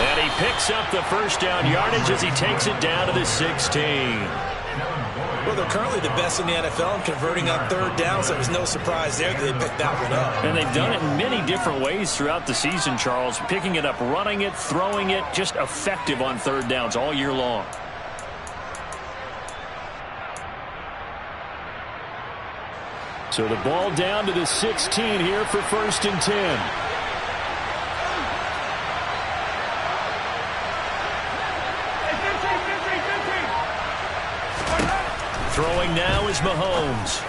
And he picks up the first down yardage as he takes it down to the 16. Well, they're currently the best in the NFL in converting on third down, so it was no surprise there that they picked that one up. And they've done it in many different ways throughout the season, Charles. Picking it up, running it, throwing it, just effective on third downs all year long. So the ball down to the 16 here for 1st and 10. Throwing now is Mahomes.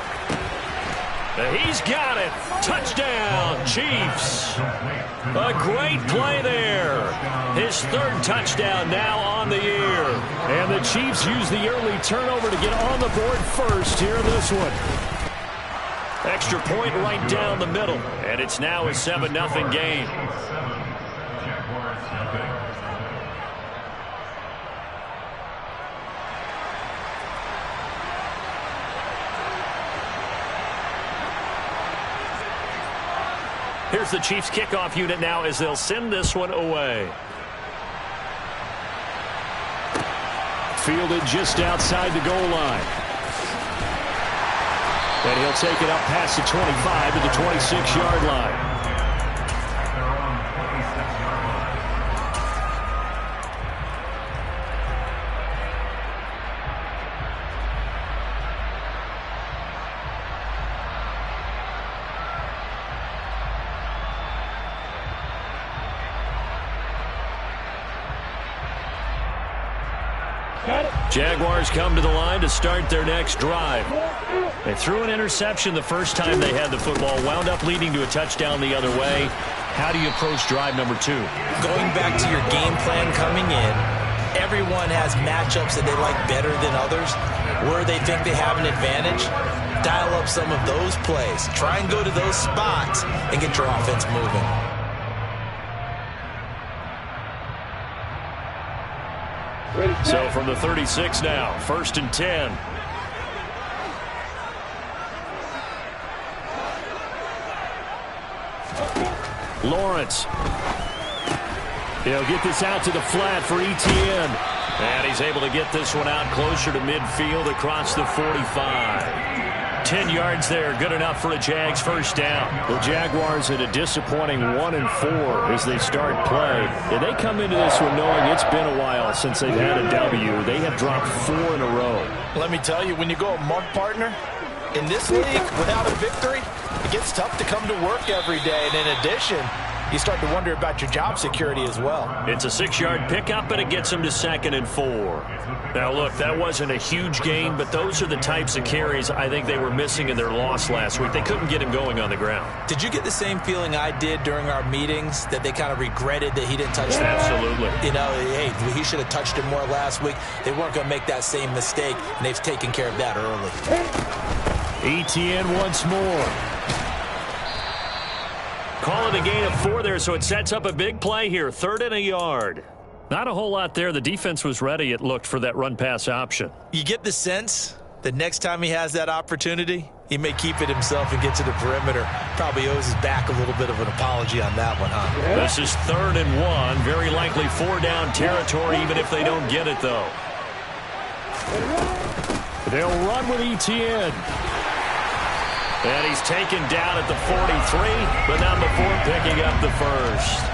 He's got it. Touchdown, Chiefs. A great play there. His 3rd touchdown now on the year. And the Chiefs use the early turnover to get on the board first here in this one. Extra point right down the middle. And it's now a 7-0 game. Here's the Chiefs kickoff unit now as they'll send this one away. Fielded just outside the goal line. And he'll take it up past the 25 to the 26-yard line. Jaguars come to the line to start their next drive. They threw an interception the first time they had the football, wound up leading to a touchdown the other way. How do you approach drive number 2? Going back to your game plan coming in, everyone has matchups that they like better than others. Where they think they have an advantage, dial up some of those plays. Try and go to those spots and get your offense moving. So from the 36 now, 1st and 10. Lawrence. He'll get this out to the flat for Etienne. And he's able to get this one out closer to midfield across the 45. 10 yards there, good enough for a Jags first down. The Jaguars at a disappointing 1-4 as they start play. And they come into this one knowing it's been a while since they've had a W. They have dropped 4 in a row. Let me tell you, when you go a mug partner, in this league, without a victory, it gets tough to come to work every day. And in addition, you start to wonder about your job security as well. It's a 6-yard pickup, and it gets them to 2nd and 4. Now, look, that wasn't a huge gain, but those are the types of carries I think they were missing in their loss last week. They couldn't get him going on the ground. Did you get the same feeling I did during our meetings, that they kind of regretted that he didn't touch them? Absolutely. You know, hey, he should have touched him more last week. They weren't going to make that same mistake, and they've taken care of that early. Etienne once more. Call it a gain of 4 there, so it sets up a big play here. 3rd and a yard. Not a whole lot there. The defense was ready, it looked, for that run-pass option. You get the sense that next time he has that opportunity, he may keep it himself and get to the perimeter. Probably owes his back a little bit of an apology on that one, huh? This is 3rd and 1. Very likely 4-down territory, even if they don't get it, though. They'll run with Etienne. And he's taken down at the 43, but not before picking up the first.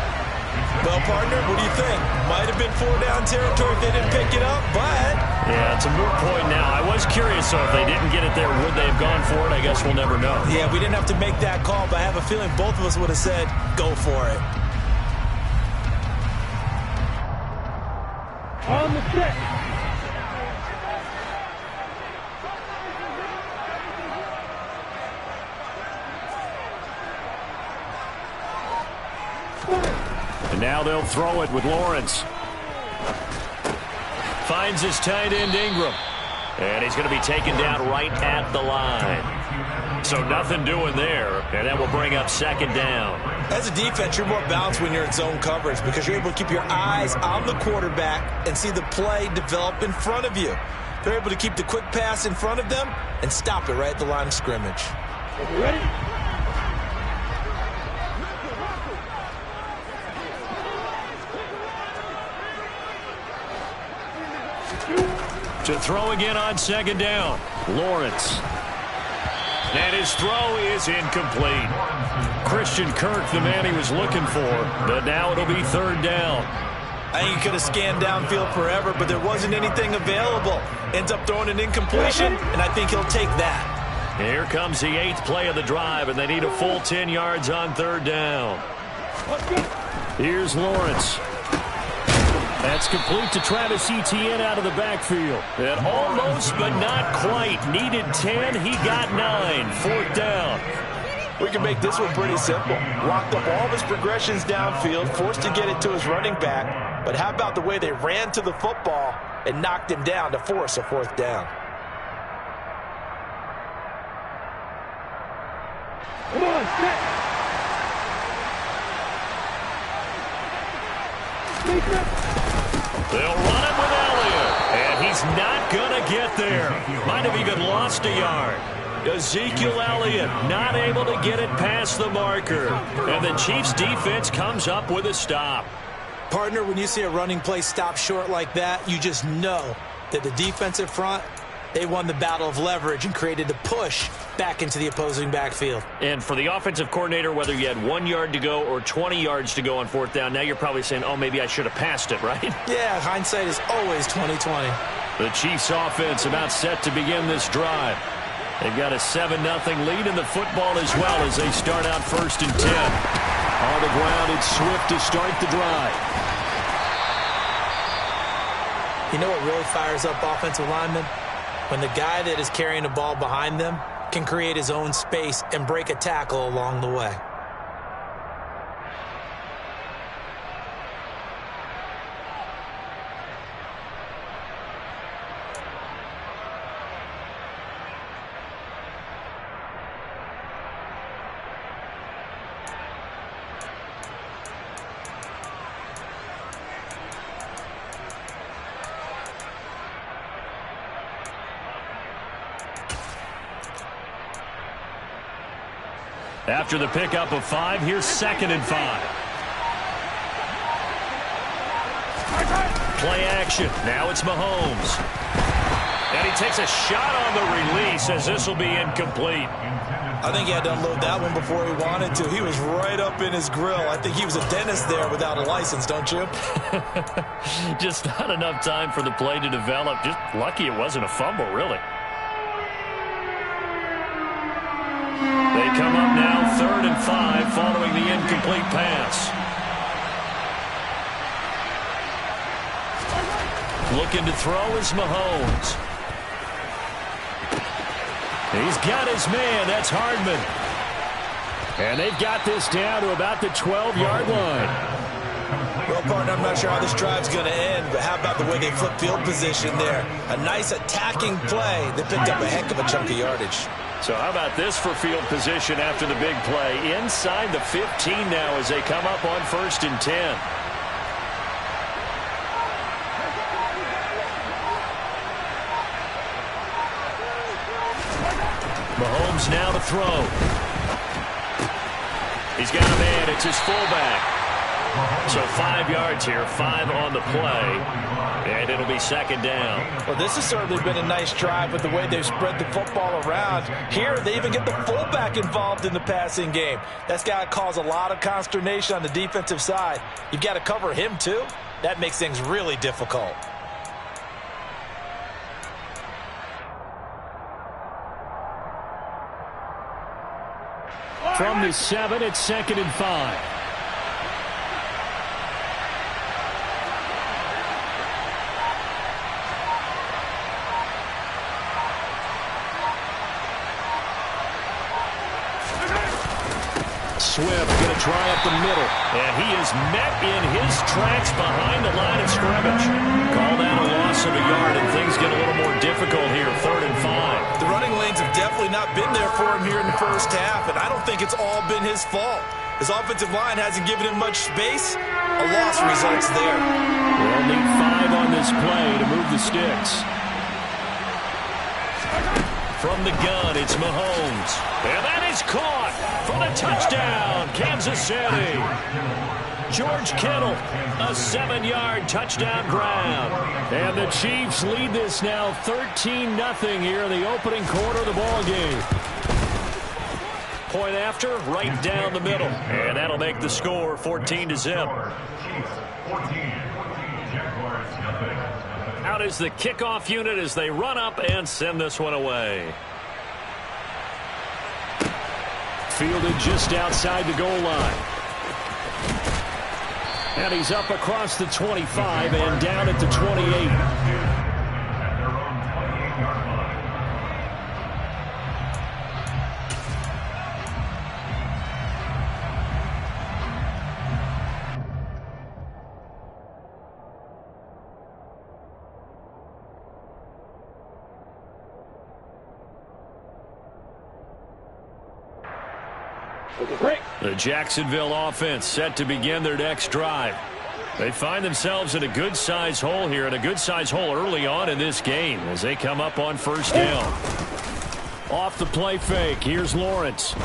Well, partner, what do you think? Might have been 4-down territory if they didn't pick it up, but... Yeah, it's a moot point now. I was curious, so if they didn't get it there, would they have gone for it? I guess we'll never know. Yeah, we didn't have to make that call, but I have a feeling both of us would have said, go for it. On the set. And now they'll throw it with Lawrence. Finds his tight end Ingram. And he's going to be taken down right at the line. So nothing doing there. And that will bring up 2nd down. As a defense, you're more balanced when you're in zone coverage because you're able to keep your eyes on the quarterback and see the play develop in front of you. They're able to keep the quick pass in front of them and stop it right at the line of scrimmage. Ready? To throw again on second down. Lawrence. And his throw is incomplete. Christian Kirk, the man he was looking for, but now it'll be third down. I think he could have scanned downfield forever, but there wasn't anything available. Ends up throwing an incompletion, and I think he'll take that. Here comes the 8th play of the drive, and they need a full 10 yards on third down. Here's Lawrence. That's complete to Travis Etienne out of the backfield. And almost, but not quite. Needed 10, he got 9. Fourth down. We can make this one pretty simple. Locked up all of his progressions downfield, forced to get it to his running back. But how about the way they ran to the football and knocked him down to force a fourth down? Come on, set. They'll run it with Elliott, and he's not going to get there. Might have even lost a yard. Ezekiel Elliott not able to get it past the marker. And the Chiefs' defense comes up with a stop. Partner, when you see a running play stop short like that, you just know that the defensive front, they won the battle of leverage and created the push back into the opposing backfield. And for the offensive coordinator, whether you had 1 yard to go or 20 yards to go on fourth down, now you're probably saying, oh, maybe I should have passed it, right? Yeah, hindsight is always 20/20. The Chiefs' offense about set to begin this drive. They've got a 7-0 lead in the football as well as they start out 1st and 10. On the ground, it's Swift to start the drive. You know what really fires up offensive linemen? When the guy that is carrying the ball behind them can create his own space and break a tackle along the way. After the pickup of 5, here's 2nd and 5. Play action. Now it's Mahomes. And he takes a shot on the release as this will be incomplete. I think he had to unload that one before he wanted to. He was right up in his grill. I think he was a dentist there without a license, don't you? Just not enough time for the play to develop. Just lucky it wasn't a fumble, really. They come up now 3rd and 5 following the incomplete pass. Looking to throw is Mahomes. He's got his man. That's Hardman. And they've got this down to about the 12-yard line. Well, partner, I'm not sure how this drive's going to end, but how about the way they flip field position there? A nice attacking play. They picked up a heck of a chunk of yardage. So how about this for field position after the big play? Inside the 15 now as they come up on 1st and 10. Mahomes now to throw. He's got a man. It's his fullback. So 5 yards here, 5 on the play, and it'll be 2nd down. Well, this has certainly been a nice drive with the way they've spread the football around. Here, they even get the fullback involved in the passing game. That's got to cause a lot of consternation on the defensive side. You've got to cover him, too. That makes things really difficult. From the 7, it's 2nd and 5. Swift going to try up the middle. And he is met in his tracks behind the line of scrimmage. Call that a loss of a yard, and things get a little more difficult here, 3rd and 5. The running lanes have definitely not been there for him here in the first half, and I don't think it's all been his fault. His offensive line hasn't given him much space. A loss results there. They'll need 5 on this play to move the sticks. From the gun, it's Mahomes. And that is caught for the touchdown. Kansas City. George Kittle, a 7-yard touchdown grab. And the Chiefs lead this now 13-0 here in the opening quarter of the ball game. Point after, right down the middle. And that'll make the score 14-0. Out is the kickoff unit as they run up and send this one away. Fielded just outside the goal line. And he's up across the 25 and down at the 28. The Jacksonville offense set to begin their next drive. They find themselves in a good-sized hole here, and a good-sized hole early on in this game as they come up on first down. Off the play fake, here's Lawrence.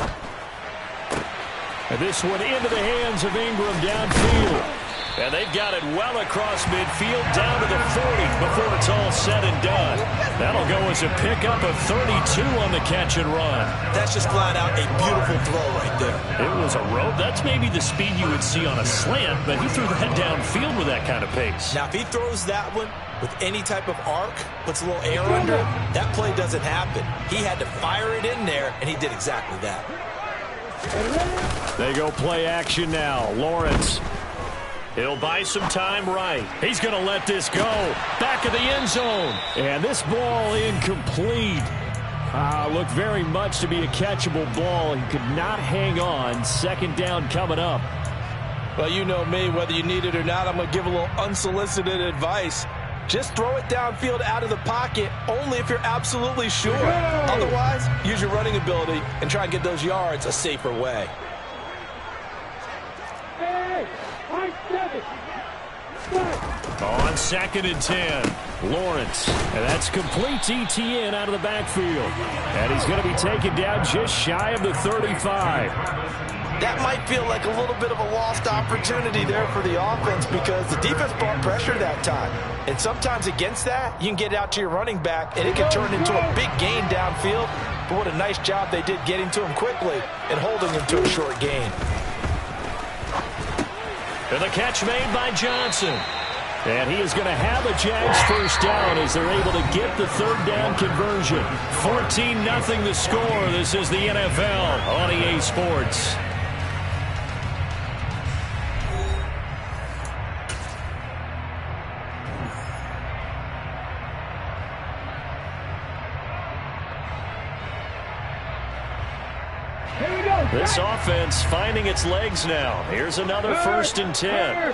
And this one into the hands of Ingram downfield. And they've got it well across midfield down to the 40 before it's all said and done. That'll go as a pickup of 32 on the catch and run. That's just flat out a beautiful throw right there. It was a rope. That's maybe the speed you would see on a slant, but he threw that downfield with that kind of pace. Now, if he throws that one with any type of arc, puts a little air under it, that play doesn't happen. He had to fire it in there, and he did exactly that. They go play action now. Lawrence. He'll buy some time right. He's going to let this go. Back of the end zone. And this ball incomplete. Looked very much to be a catchable ball. He could not hang on. Second down coming up. Well, you know me. Whether you need it or not, I'm going to give a little unsolicited advice. Just throw it downfield out of the pocket only if you're absolutely sure. Otherwise, use your running ability and try and get those yards a safer way. On 2nd and 10, Lawrence. And that's complete ETN out of the backfield. And he's going to be taken down just shy of the 35. That might feel like a little bit of a lost opportunity there for the offense because the defense brought pressure that time. And sometimes against that, you can get out to your running back, and it can turn into a big gain downfield. But what a nice job they did getting to him quickly and holding him to a short gain. And the catch made by Johnson. And he is going to have a Jags first down as they're able to get the third down conversion. 14-0 the score. This is the NFL on EA Sports. This offense finding its legs now. Here's another 1st and 10.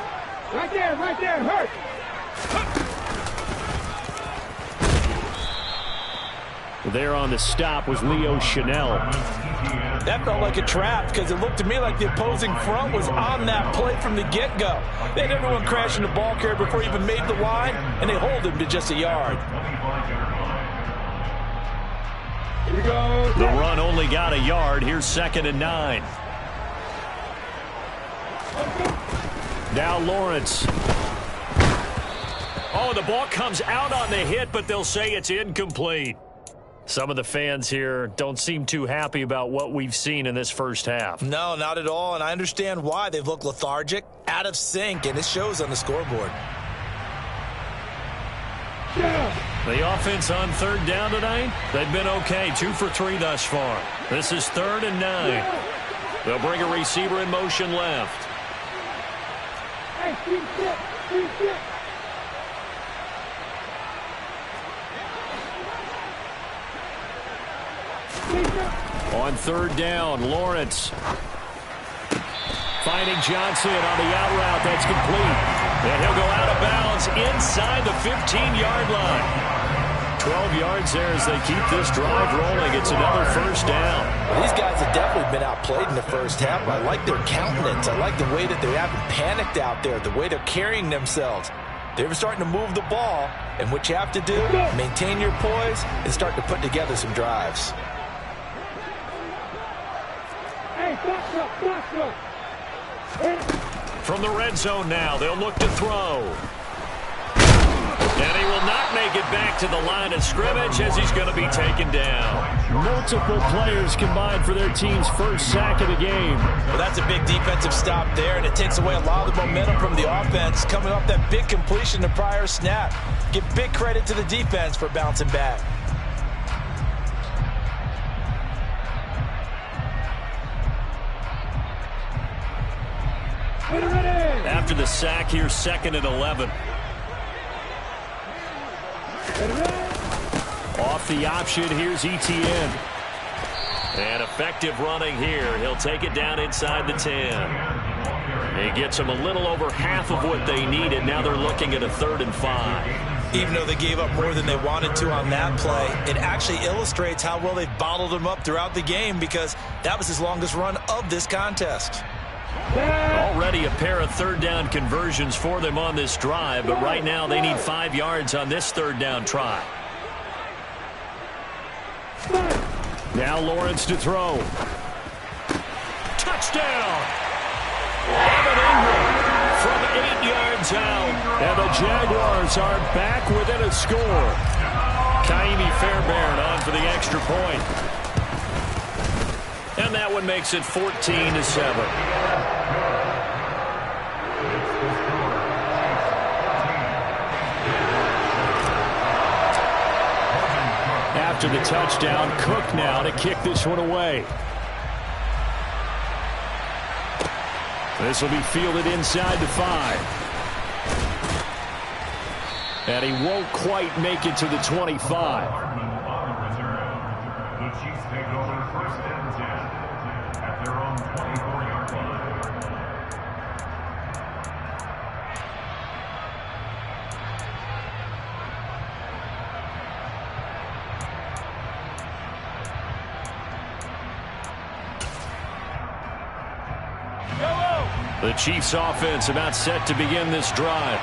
Right there, hurt. There on the stop was Leo Chanel. That felt like a trap because it looked to me like the opposing front was on that play from the get-go. They had everyone crashing the ball carrier before he even made the line, and they hold him to just a yard. Here we go. The run only got a yard. Here's 2nd and 9. Now Lawrence. Oh, the ball comes out on the hit, but they'll say it's incomplete. Some of the fans here don't seem too happy about what we've seen in this first half. No, not at all, and I understand why. They've looked lethargic, out of sync, and it shows on the scoreboard. The offense on 3rd down tonight, they've been okay. 2 for 3 thus far. This is 3rd and 9. They'll bring a receiver in motion left. On 3rd down, Lawrence. Finding Johnson on the out route. That's complete. And he'll go out of bounds inside the 15-yard line. 12 yards there as they keep this drive rolling. It's another 1st down. Well, these guys have definitely been outplayed in the first half. I like their countenance. I like the way that they haven't panicked out there, the way they're carrying themselves. They're starting to move the ball, and what you have to do, maintain your poise and start to put together some drives. Hey, box up. From the red zone now, they'll look to throw. And he will not make it back to the line of scrimmage as he's going to be taken down. Multiple players combined for their team's first sack of the game. Well, that's a big defensive stop there, and it takes away a lot of the momentum from the offense coming off that big completion the prior snap. Give big credit to the defense for bouncing back. After the sack, here's 2nd and 11. Off the option, here's ETN. And effective running here. He'll take it down inside the 10. He gets them a little over half of what they needed. Now they're looking at a 3rd and 5. Even though they gave up more than they wanted to on that play, it actually illustrates how well they've bottled them up throughout the game, because that was his longest run of this contest. Already a pair of 3rd down conversions for them on this drive, but right now they need 5 yards on this 3rd down try. Now Lawrence to throw. Touchdown! Evan Ingram from 8 yards out, and the Jaguars are back within a score. Kaimi Fairbairn on for the extra point. And that one makes it 14-7. After the touchdown, Cook now to kick this one away. This will be fielded inside the 5. And he won't quite make it to the 25. The Chiefs offense about set to begin this drive.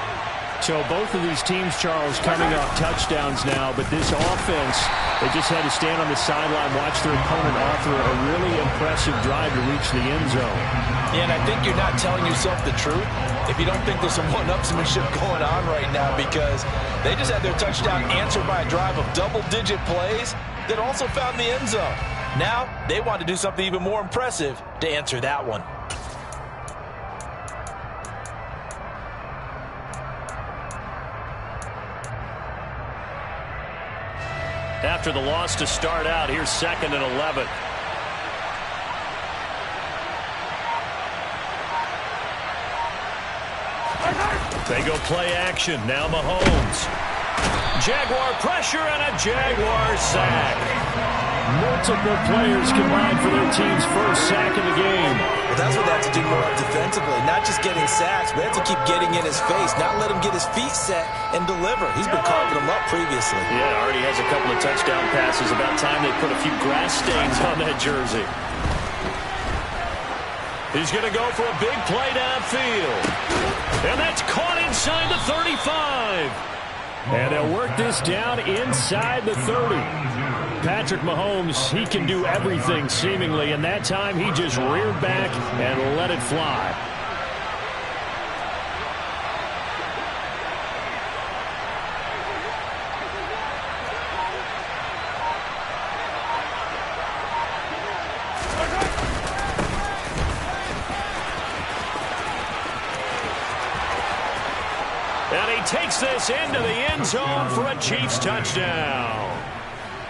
So both of these teams, Charles, coming off touchdowns now, but this offense, they just had to stand on the sideline, watch their opponent offer a really impressive drive to reach the end zone. Yeah, and I think you're not telling yourself the truth if you don't think there's some one-upsmanship going on right now, because they just had their touchdown answered by a drive of double-digit plays that also found the end zone. Now they want to do something even more impressive to answer that one. After the loss to start out, here's 2nd and 11. They go play action. Now Mahomes. Jaguar pressure and a Jaguar sack. Multiple players combined for their team's first sack of the game. Well, that's what they have to do more of defensively. Not just getting sacks, but they have to keep getting in his face, not let him get his feet set and deliver. He's been carving them up previously. Yeah, already has a couple of touchdown passes. About time they put a few grass stains on that jersey. He's going to go for a big play downfield. And that's caught inside the 35. And they'll work this down inside the 30. Patrick Mahomes, he can do everything seemingly, and that time he just reared back and let it fly. And he takes this into the end zone for a Chiefs touchdown.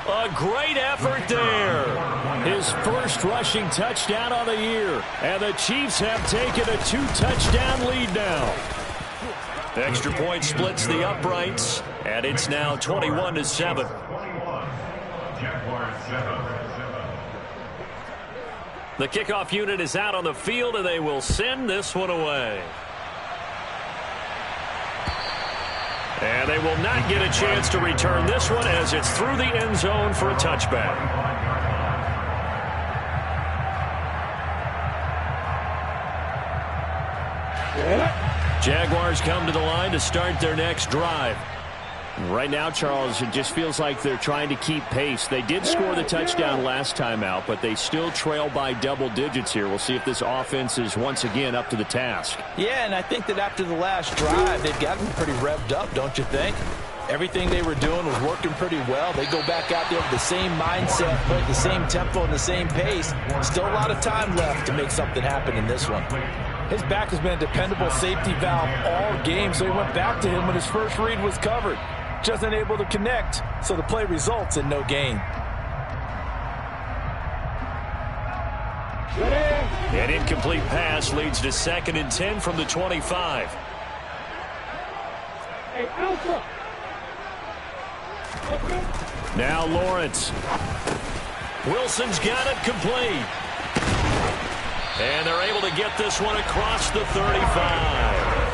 A great effort there. His first rushing touchdown on the year. And the Chiefs have taken a 2-touchdown lead now. Extra point splits the uprights. And it's now 21-7. The kickoff unit is out on the field, and they will send this one away. And they will not get a chance to return this one as it's through the end zone for a touchback. Jaguars come to the line to start their next drive. Right now, Charles, it just feels like they're trying to keep pace. They did score the touchdown last time out, but they still trail by double digits here. We'll see if this offense is once again up to the task. Yeah, and I think that after the last drive, they've gotten pretty revved up, don't you think? Everything they were doing was working pretty well. They go back out there with the same mindset, play at the same tempo and the same pace. Still a lot of time left to make something happen in this one. His back has been a dependable safety valve all game, so he went back to him when his first read was covered. Just unable to connect, so the play results in no gain. An incomplete pass leads to 2nd and 10 from the 25. Hey, Alpha. Now Lawrence. Wilson's got it complete. And they're able to get this one across the 35.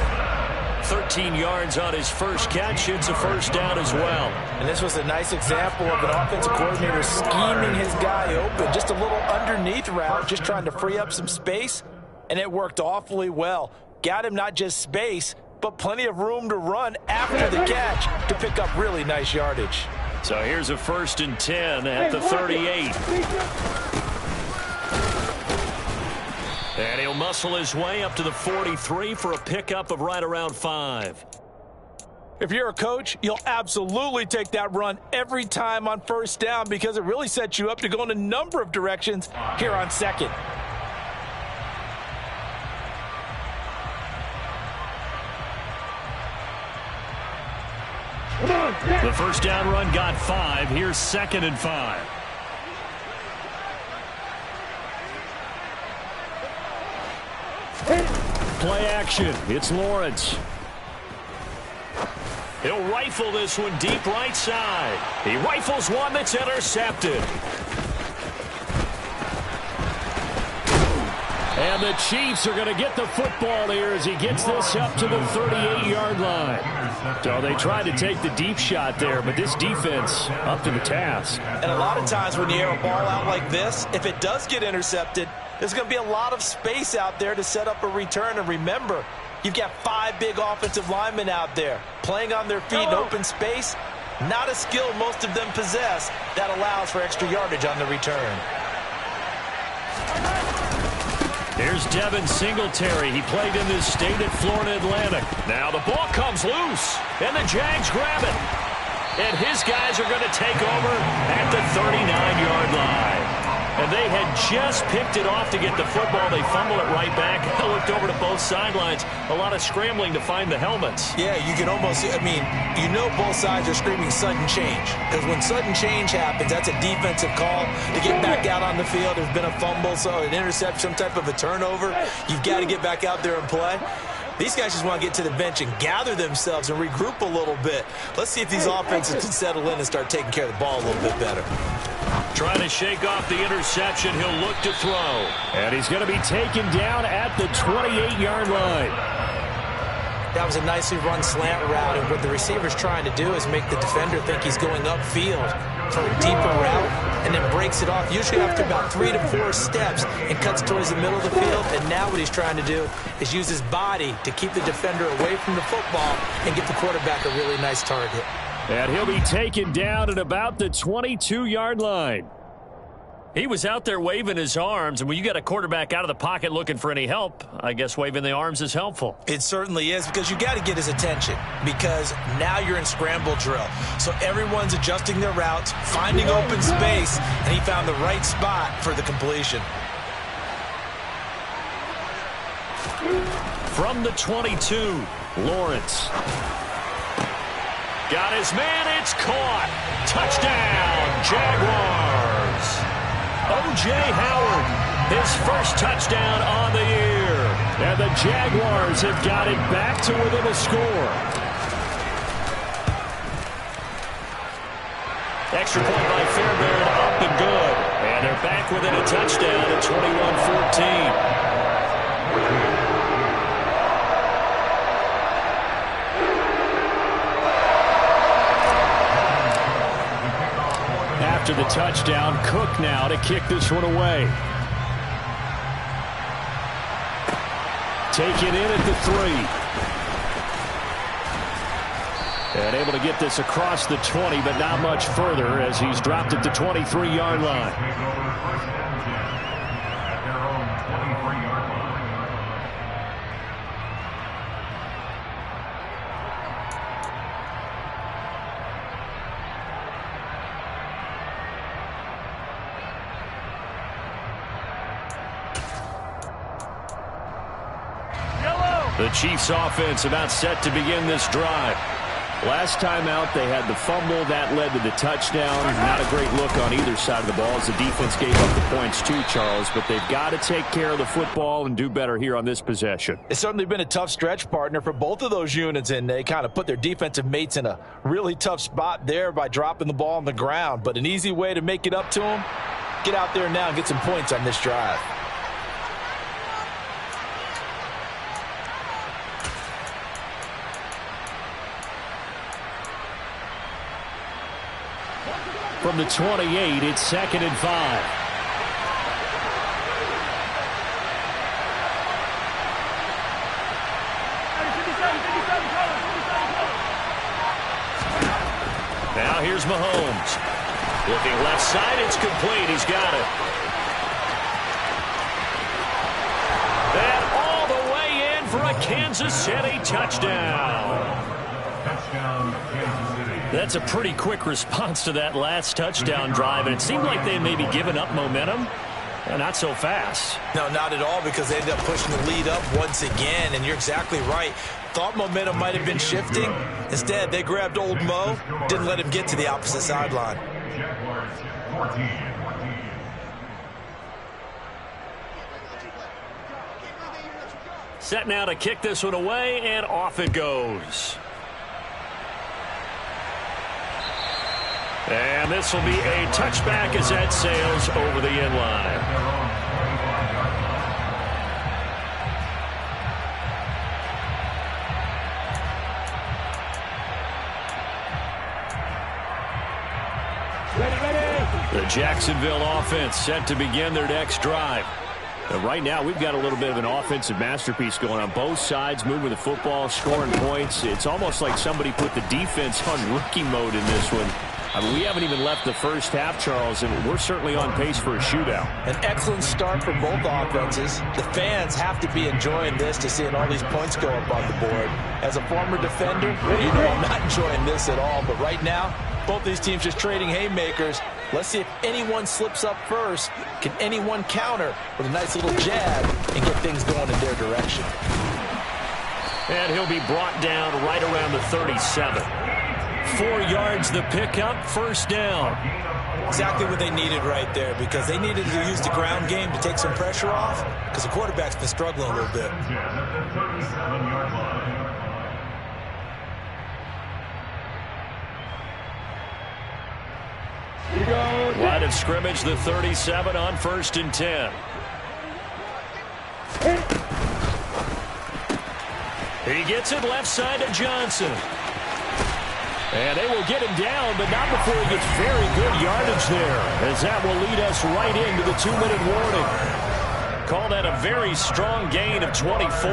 13 yards on his first catch. It's a first down as well. And this was a nice example of an offensive coordinator scheming his guy open. Just a little underneath route, just trying to free up some space. And it worked awfully well. Got him not just space, but plenty of room to run after the catch to pick up really nice yardage. So here's a 1st and 10 at the 38. And he'll muscle his way up to the 43 for a pickup of right around 5. If you're a coach, you'll absolutely take that run every time on first down because it really sets you up to go in a number of directions here on 2nd. The first down run got 5. Here's 2nd and 5. Play action. It's Lawrence. He'll rifle this one deep right side. He rifles one that's intercepted. And the Chiefs are going to get the football here as he gets this up to the 38-yard line. So they tried to take the deep shot there, but this defense up to the task. And a lot of times when you air a ball out like this, if it does get intercepted, there's going to be a lot of space out there to set up a return. And remember, you've got 5 big offensive linemen out there playing on their feet in open space. Not a skill most of them possess that allows for extra yardage on the return. Here's Devin Singletary. He played in this state at Florida Atlantic. Now the ball comes loose, and the Jags grab it. And his guys are going to take over at the 39-yard line. And they had just picked it off to get the football. They fumble it right back. I looked over to both sidelines. A lot of scrambling to find the helmets. Yeah, you can almost, you know both sides are screaming sudden change. Because when sudden change happens, that's a defensive call to get back out on the field. There's been a fumble, so an interception, some type of a turnover. You've got to get back out there and play. These guys just want to get to the bench and gather themselves and regroup a little bit. Let's see if these offenses can settle in and start taking care of the ball a little bit better. Trying to shake off the interception. He'll look to throw. And he's going to be taken down at the 28-yard line. That was a nicely run slant route, and what the receiver's trying to do is make the defender think he's going upfield for a deeper route, and then breaks it off, usually after about 3 to 4 steps, and cuts towards the middle of the field. And now what he's trying to do is use his body to keep the defender away from the football and get the quarterback a really nice target. And he'll be taken down at about the 22-yard line. He was out there waving his arms, and when you got a quarterback out of the pocket looking for any help, I guess waving the arms is helpful. It certainly is, because you got to get his attention, because now you're in scramble drill. So everyone's adjusting their routes, finding open space, and he found the right spot for the completion. From the 22, Lawrence. Got his man, it's caught. Touchdown, Jaguars. O.J. Howard, his first touchdown on the year. And the Jaguars have got it back to within a score. Extra point by Fairbairn, up and good. And they're back within a touchdown at 21-14. After the touchdown, Cook now to kick this one away. Taken in at the 3. And able to get this across the 20, but not much further as he's dropped at the 23-yard line. The Chiefs offense about set to begin this drive. Last time out, they had the fumble. That led to the touchdown. Not a great look on either side of the ball as the defense gave up the points too, Charles. But they've got to take care of the football and do better here on this possession. It's certainly been a tough stretch, partner, for both of those units, and they kind of put their defensive mates in a really tough spot there by dropping the ball on the ground. But an easy way to make it up to them, get out there now and get some points on this drive. From the 28, it's 2nd and 5. Now here's Mahomes. Looking left side, it's complete. He's got it. And all the way in for a Kansas City touchdown. That's a pretty quick response to that last touchdown drive, and it seemed like they may be giving up momentum. Not so fast. No, not at all, because they ended up pushing the lead up once again, and you're exactly right. Thought momentum might have been shifting. Instead, they grabbed old Mo, didn't let him get to the opposite sideline. Set now to kick this one away, and off it goes. And this will be a touchback as that sails over the end line. The Jacksonville offense set to begin their next drive. Right now, we've got a little bit of an offensive masterpiece going on both sides, moving the football, scoring points. It's almost like somebody put the defense on rookie mode in this one. I mean, we haven't even left the first half, Charles, and we're certainly on pace for a shootout. An excellent start for both offenses. The fans have to be enjoying this to seeing all these points go up on the board. As a former defender, you know I'm not enjoying this at all. But right now, both these teams just trading haymakers. Let's see if anyone slips up first. Can anyone counter with a nice little jab and get things going in their direction? And he'll be brought down right around the 37. 4 yards the pickup, first down. Exactly what they needed right there, because they needed to use the ground game to take some pressure off, because the quarterback's been struggling a little bit. Line of scrimmage, the 37 on 1st and 10. He gets it left side to Johnson. And they will get him down, but not before he gets very good yardage there, as that will lead us right into the 2-minute warning. Call that a very strong gain of 24.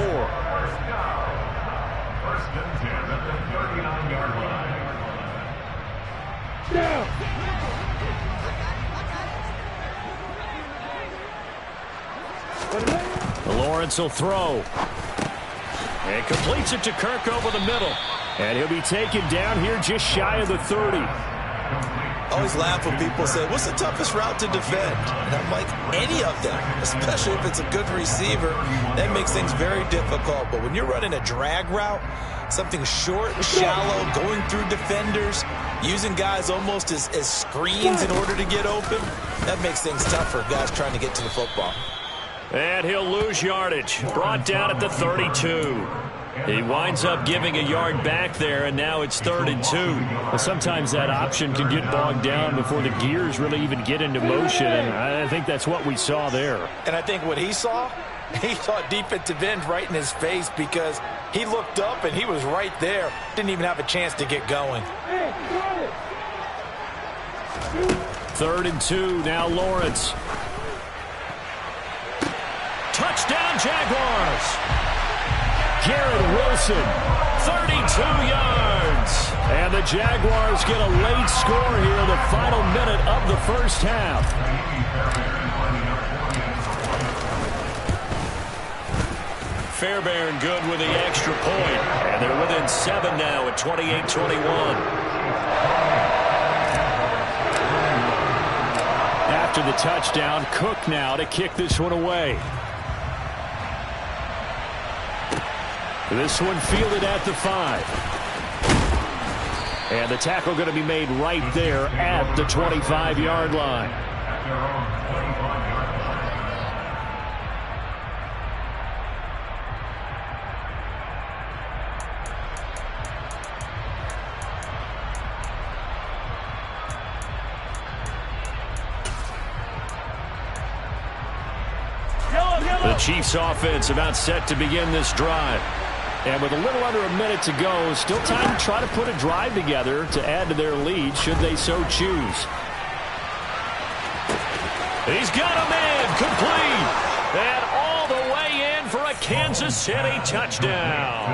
Lawrence will throw. And completes it to Kirk over the middle. And he'll be taken down here just shy of the 30. I always laugh when people say, what's the toughest route to defend? And I'm like, any of them, especially if it's a good receiver. That makes things very difficult. But when you're running a drag route, something short, shallow, going through defenders, using guys almost as screens in order to get open, that makes things tough for guys trying to get to the football. And he'll lose yardage. Brought down at the 32. He winds up giving a yard back there, and now it's 3rd and 2. Well, sometimes that option can get bogged down before the gears really even get into motion, and I think that's what we saw there. And I think what he saw defensive end right in his face, because he looked up and he was right there. Didn't even have a chance to get going. 3rd and 2, now Lawrence. Touchdown, Jaguars! Garrett Wilson, 32 yards. And the Jaguars get a late score here in the final minute of the first half. Fairbairn good with the extra point. And they're within 7 now at 28-21. After the touchdown, Cook now to kick this one away. This one fielded at the 5. And the tackle going to be made right there at the 25-yard line. The Chiefs offense about set to begin this drive. And with a little under a minute to go, still time to try to put a drive together to add to their lead should they so choose. He's got him in, complete. And all the way in for a Kansas City touchdown.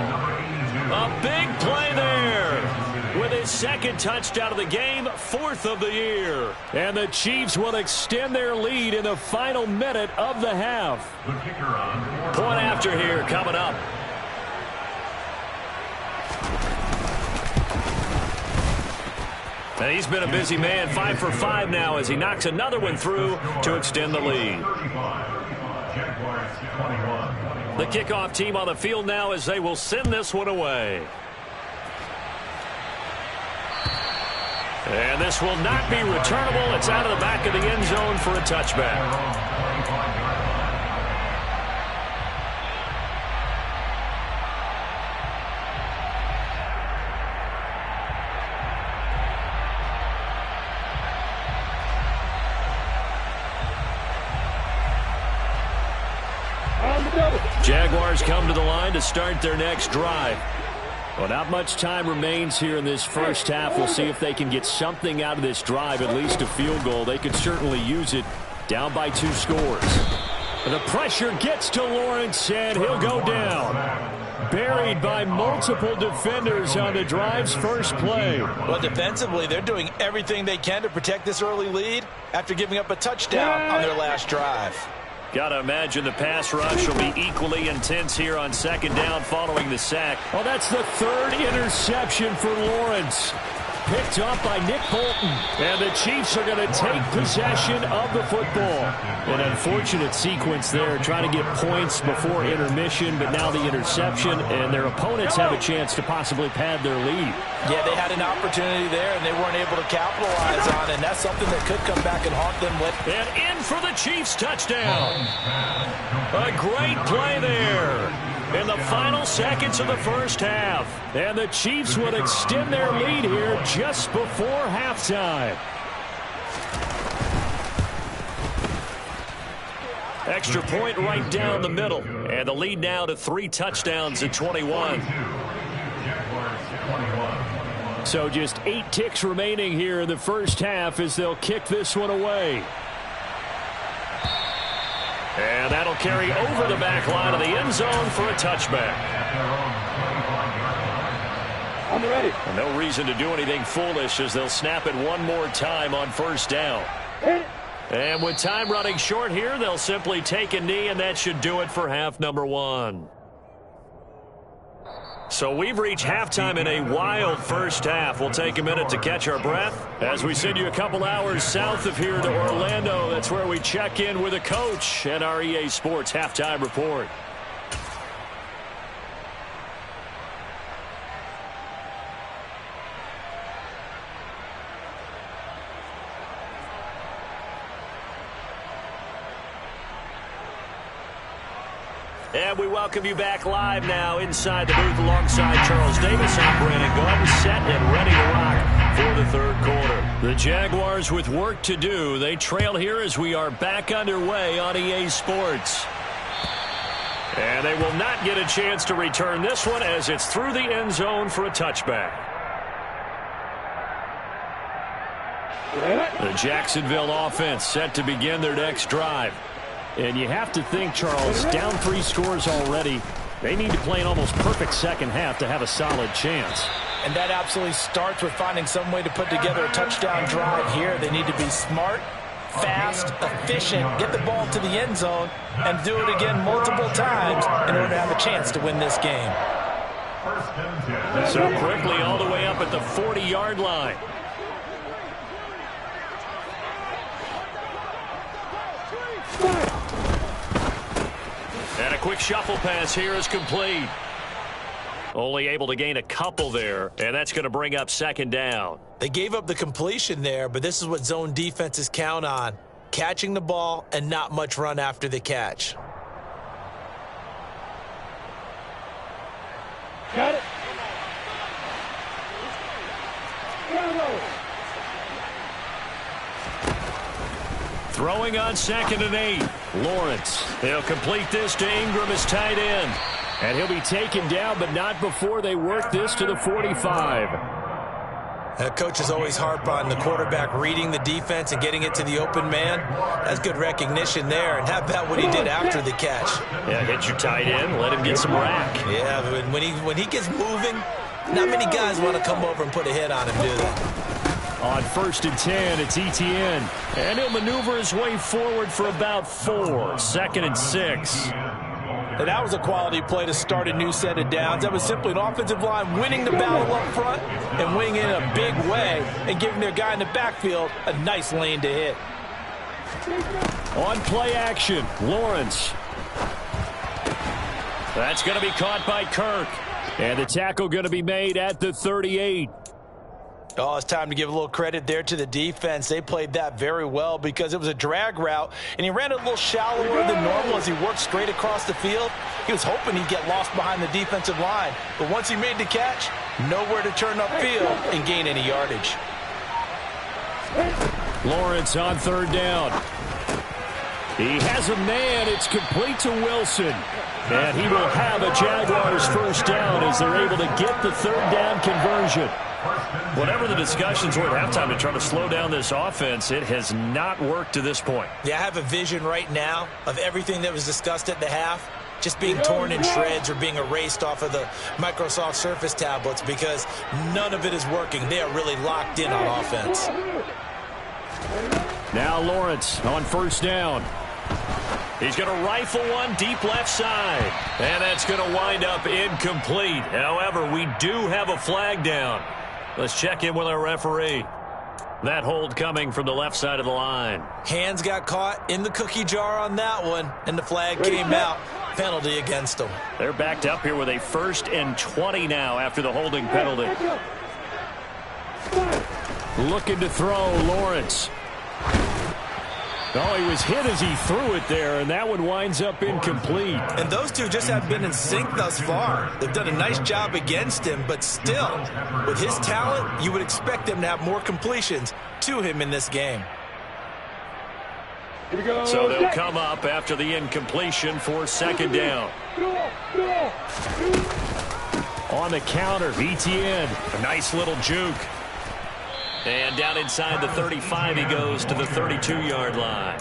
A big play there. With his second touchdown of the game, 4th of the year. And the Chiefs will extend their lead in the final minute of the half. Point after here coming up. And he's been a busy man, 5 for 5 now as he knocks another one through to extend the lead. The kickoff team on the field now as they will send this one away. And this will not be returnable. It's out of the back of the end zone for a touchback. Jaguars come to the line to start their next drive. Well, not much time remains here in this first half. We'll see if they can get something out of this drive, at least a field goal. They could certainly use it, down by 2 scores. The pressure gets to Lawrence, and he'll go down. Buried by multiple defenders on the drive's first play. Well, defensively, they're doing everything they can to protect this early lead after giving up a touchdown on their last drive. Got to imagine the pass rush will be equally intense here on second down following the sack. Well, that's the 3rd interception for Lawrence. Picked up by Nick Bolton. And the Chiefs are going to take possession of the football. An unfortunate sequence there, trying to get points before intermission, but now the interception, and their opponents have a chance to possibly pad their lead. Yeah, they had an opportunity there, and they weren't able to capitalize on it, and that's something that could come back and haunt them with. And in for the Chiefs touchdown. A great play there in the final seconds of the first half. And the Chiefs would extend their lead here just before halftime. Extra point right down the middle. And the lead now to 3 touchdowns at 21. So just 8 ticks remaining here in the first half as they'll kick this one away. And that'll carry over the back line of the end zone for a touchback. I'm ready. And no reason to do anything foolish as they'll snap it one more time on first down. And with time running short here, they'll simply take a knee, and that should do it for half number 1. So we've reached halftime in a wild first half. We'll take a minute to catch our breath as we send you a couple hours south of here to Orlando. That's where we check in with a coach and our EA Sports Halftime Report. And we welcome you back live now inside the booth alongside Charles Davis. I'm Brandon Gordon, set and ready to rock for the third quarter. The Jaguars with work to do. They trail here as we are back underway on EA Sports. And they will not get a chance to return this one as it's through the end zone for a touchback. The Jacksonville offense set to begin their next drive. And you have to think, Charles, down 3 scores already. They need to play an almost perfect second half to have a solid chance. And that absolutely starts with finding some way to put together a touchdown drive here. They need to be smart, fast, efficient, get the ball to the end zone, and do it again multiple times in order to have a chance to win this game. So quickly all the way up at the 40-yard line. And a quick shuffle pass here is complete. Only able to gain a couple there, and that's going to bring up second down. They gave up the completion there, but this is what zone defenses count on. Catching the ball and not much run after the catch. Got it. Throwing on 2nd and 8. Lawrence. He'll complete this to Ingram as tight end. And he'll be taken down, but not before they work this to the 45. Coaches always harp on the quarterback reading the defense and getting it to the open man. That's good recognition there. And how about what he did after the catch? Yeah, hit your tight end, let him get some rack. Yeah, but when he gets moving, not many guys want to come over and put a hit on him, do they? On 1st and 10, it's Etienne. And he'll maneuver his way forward for about 4. 2nd and 6. And that was a quality play to start a new set of downs. That was simply an offensive line winning the battle up front and winning in a big way and giving their guy in the backfield a nice lane to hit. On play action, Lawrence. That's going to be caught by Kirk. And the tackle going to be made at the 38. Oh, it's time to give a little credit there to the defense. They played that very well because it was a drag route, and he ran a little shallower than normal as he worked straight across the field. He was hoping he'd get lost behind the defensive line, but once he made the catch, nowhere to turn upfield and gain any yardage. Lawrence on 3rd down. He has a man. It's complete to Wilson. And he will have a Jaguars first down as they're able to get the 3rd down conversion. Whatever the discussions were at halftime to try to slow down this offense, it has not worked to this point. Yeah, I have a vision right now of everything that was discussed at the half just being torn in shreds or being erased off of the Microsoft Surface tablets because none of it is working. They are really locked in on offense. Now Lawrence on 1st down. He's going to rifle one deep left side. And that's going to wind up incomplete. However, we do have a flag down. Let's check in with our referee. That hold coming from the left side of the line. Hands got caught in the cookie jar on that one, and the flag came out. Penalty against them. They're backed up here with a 1st and 20 now after the holding penalty. Looking to throw, Lawrence. Oh, he was hit as he threw it there, and that one winds up incomplete. And those two just haven't been in sync thus far. They've done a nice job against him, but still, with his talent, you would expect them to have more completions to him in this game. So they'll come up after the incompletion for 2nd down. On the counter, Etienne, a nice little juke. And down inside the 35, he goes to the 32-yard line.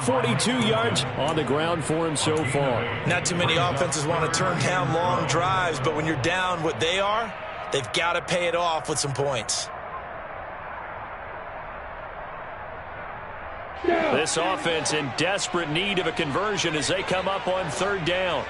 42 yards on the ground for him so far. Not too many offenses want to turn down long drives, but when you're down what they are, they've got to pay it off with some points. This offense in desperate need of a conversion as they come up on 3rd down.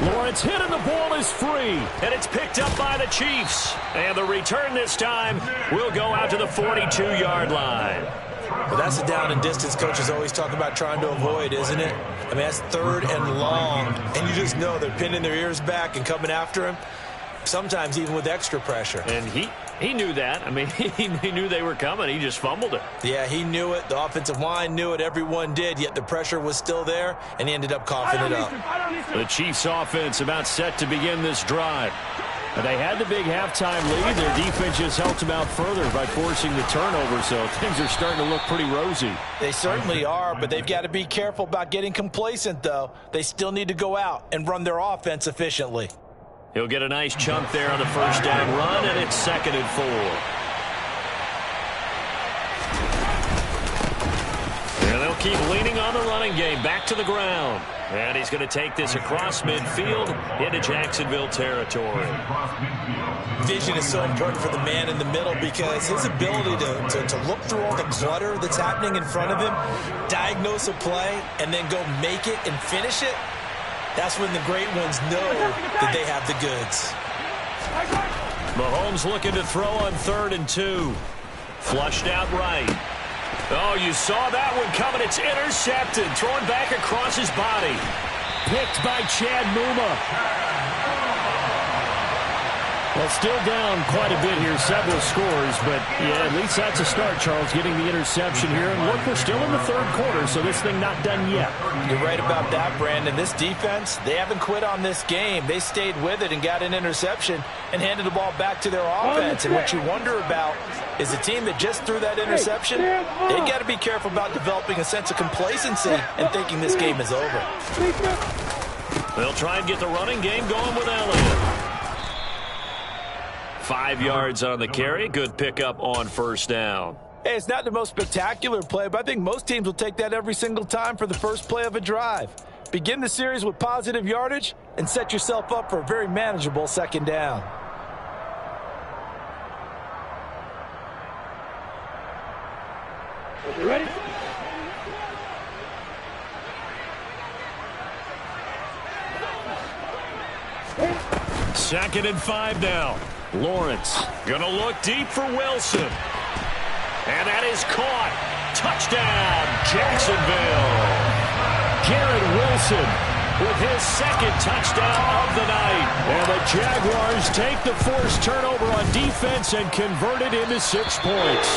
Lawrence hit and the ball is free. And it's picked up by the Chiefs. And the return this time will go out to the 42-yard line. Well, that's the down and distance coaches always talk about trying to avoid, isn't it? I mean, that's 3rd and long. And you just know they're pinning their ears back and coming after him, sometimes even with extra pressure. And he knew that. I mean, he knew they were coming. He just fumbled it. Yeah, he knew it. The offensive line knew it. Everyone did, yet the pressure was still there, and he ended up coughing it up. The Chiefs offense about set to begin this drive. They had the big halftime lead. Their defense just helped them out further by forcing the turnover, so things are starting to look pretty rosy. They certainly are, but they've got to be careful about getting complacent, though. They still need to go out and run their offense efficiently. He'll get a nice chunk there on the 1st down run, and it's 2nd and 4. keep leaning on the running game. Back to the ground. And he's going to take this across midfield into Jacksonville territory. Vision is so important for the man in the middle because his ability to look through all the clutter that's happening in front of him, diagnose a play, and then go make it and finish it, that's when the great ones know that they have the goods. Mahomes looking to throw on 3rd and 2. Flushed out right. Oh, you saw that one coming. It's intercepted. Throwing back across his body. Picked by Chad Muma. Well, still down quite a bit here, several scores, but yeah, at least that's a start, Charles, getting the interception here. And look, we're still in the 3rd quarter, so this thing not done yet. You're right about that, Brandon. This defense, they haven't quit on this game. They stayed with it and got an interception and handed the ball back to their offense. And what you wonder about is a team that just threw that interception, they got to be careful about developing a sense of complacency and thinking this game is over. They'll try and get the running game going with Elliott. 5 yards on the carry. Good pickup on 1st down. Hey, it's not the most spectacular play, but I think most teams will take that every single time for the first play of a drive. Begin the series with positive yardage and set yourself up for a very manageable 2nd down. You ready? Second and 5 now. Lawrence gonna look deep for Wilson. And that is caught. Touchdown, Jacksonville. Garrett Wilson with his 2nd touchdown of the night. And the Jaguars take the forced turnover on defense and convert it into 6 points.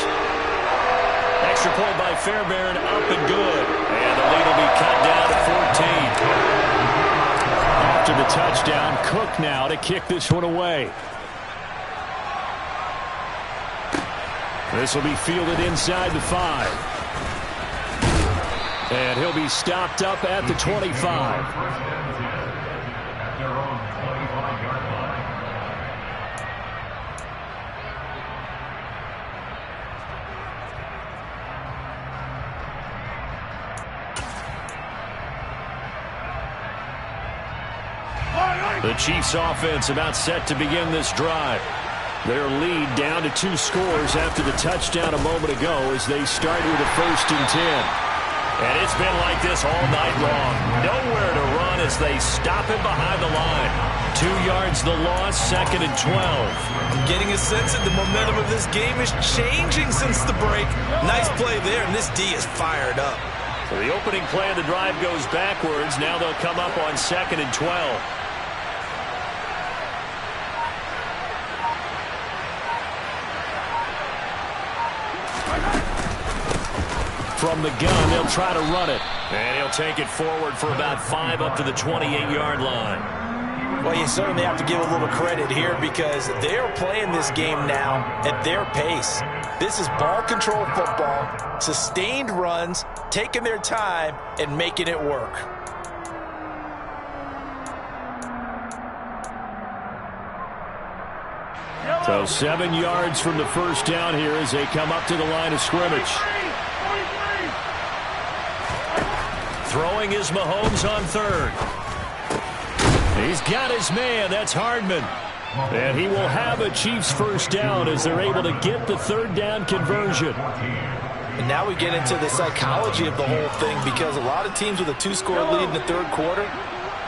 Extra point by Fairbairn, up and good. And the lead will be cut down to 14. After the touchdown, Cook now to kick this one away. This will be fielded inside the 5. And he'll be stopped up at the 25. The Chiefs offense about set to begin this drive. Their lead down to 2 scores after the touchdown a moment ago as they start with a 1st and 10. And it's been like this all night long. Nowhere to run as they stop him behind the line. 2 yards the loss, 2nd and 12. I'm getting a sense that the momentum of this game is changing since the break. Nice play there, and this D is fired up. So the opening play of the drive goes backwards. Now they'll come up on 2nd and 12. From the gun, they'll try to run it. And he'll take it forward for about 5 up to the 28-yard line. Well, you certainly have to give a little credit here because they're playing this game now at their pace. This is ball control football, sustained runs, taking their time, and making it work. So 7 yards from the 1st down here as they come up to the line of scrimmage. Throwing is Mahomes on 3rd. He's got his man. That's Hardman. And he will have a Chiefs 1st down as they're able to get the 3rd down conversion. And now we get into the psychology of the whole thing because a lot of teams with a 2-score lead in the 3rd quarter,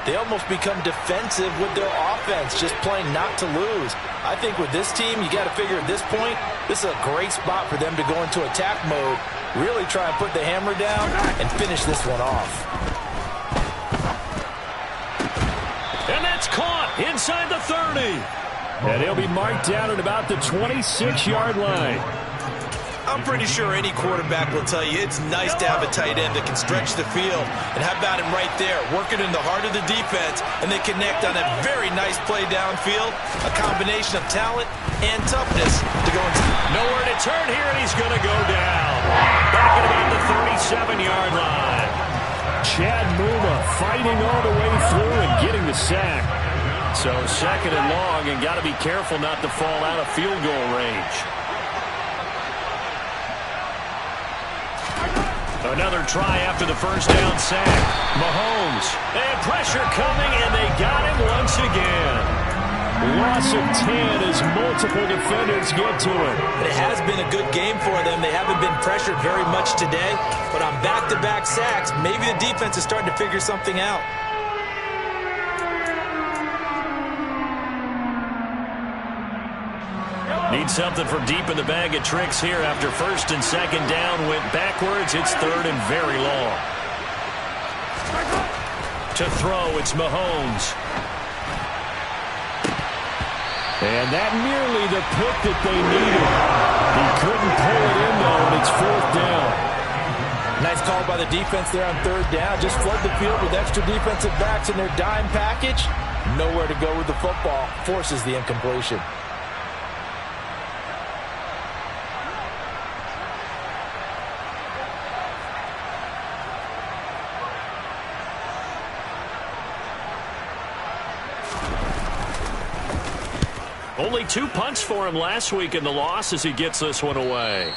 they almost become defensive with their offense, just playing not to lose. I think with this team, you got to figure at this point, this is a great spot for them to go into attack mode, really try and put the hammer down and finish this one off. And that's caught inside the 30. And he'll be marked down at about the 26-yard line. I'm pretty sure any quarterback will tell you it's nice to have a tight end that can stretch the field. And how about him right there, working in the heart of the defense, and they connect on a very nice play downfield, a combination of talent and toughness to go into. Nowhere to turn here, and he's going to go down. Back at about the 37-yard line. Chad Muma fighting all the way through and getting the sack. So 2nd and long, and got to be careful not to fall out of field goal range. Another try after the first down sack. Mahomes. And pressure coming, and they got him once again. Loss of 10 as multiple defenders get to him. It has been a good game for them. They haven't been pressured very much today, but on back-to-back sacks, maybe the defense is starting to figure something out. Need something from deep in the bag of tricks here after first and second down went backwards. It's third and very long. To throw, it's Mahomes. And that nearly the pick that they needed. He couldn't pull it in, though, and it's fourth down. Nice call by the defense there on third down. Just flood the field with extra defensive backs in their dime package. Nowhere to go with the football. Forces the incompletion. Only 2 punts for him last week in the loss as he gets this one away.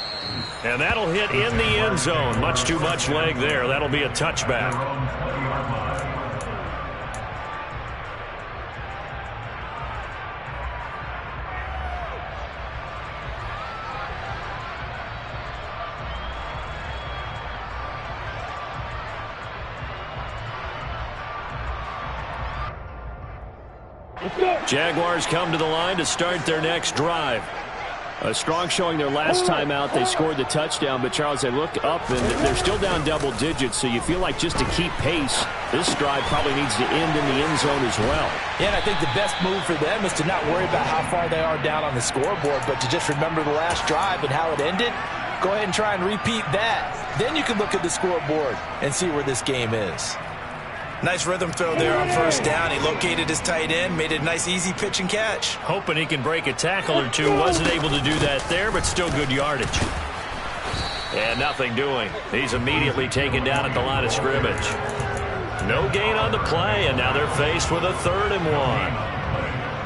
And that'll hit in the end zone. Much too much leg there. That'll be a touchback. Jaguars come to the line to start their next drive. A strong showing their last time out. They scored the touchdown, but Charles, they look up and they're still down double digits, so you feel like just to keep pace, this drive probably needs to end in the end zone as well. Yeah, and I think the best move for them is to not worry about how far they are down on the scoreboard, but to just remember the last drive and how it ended. Go ahead and try and repeat that. Then you can look at the scoreboard and see where this game is. Nice rhythm throw there on first down. He located his tight end, made a nice easy pitch and catch. Hoping he can break a tackle or two. Wasn't able to do that there, but still good yardage. And nothing doing. He's immediately taken down at the line of scrimmage. No gain on the play, and now they're faced with a 3rd and 1.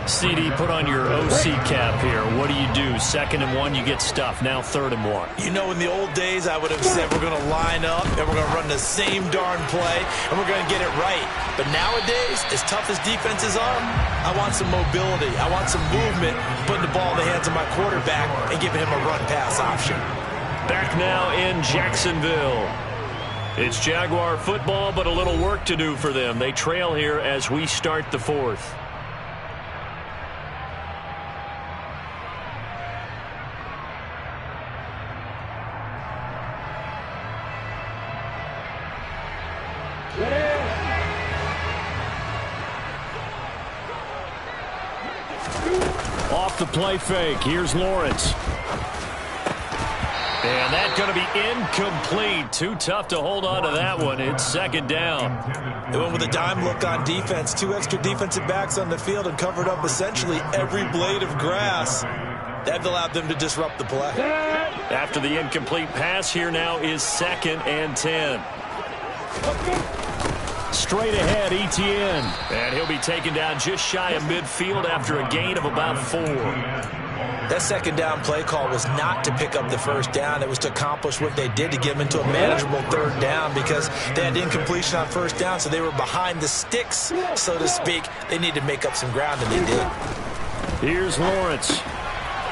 CD, put on your OC cap here. What do you do? 2nd and 1, you get stuffed. Now 3rd and 1. You know, in the old days, I would have said we're going to line up and we're going to run the same darn play and we're going to get it right. But nowadays, as tough as defenses are, I want some mobility. I want some movement, putting the ball in the hands of my quarterback and giving him a run-pass option. Back now in Jacksonville. It's Jaguar football, but a little work to do for them. They trail here as we start the 4th. Off the play fake. Here's Lawrence. And that's going to be incomplete. Too tough to hold on to that one. It's 2nd down. They went with a dime look on defense. 2 extra defensive backs on the field and covered up essentially every blade of grass. That allowed them to disrupt the play. After the incomplete pass, here now is 2nd and 10. Straight ahead, Etienne. And he'll be taken down just shy of midfield after a gain of about 4. That 2nd down play call was not to pick up the 1st down. It was to accomplish what they did to get them into a manageable 3rd down because they had incompletion on 1st down, so they were behind the sticks, so to speak. They needed to make up some ground, and they did. Here's Lawrence.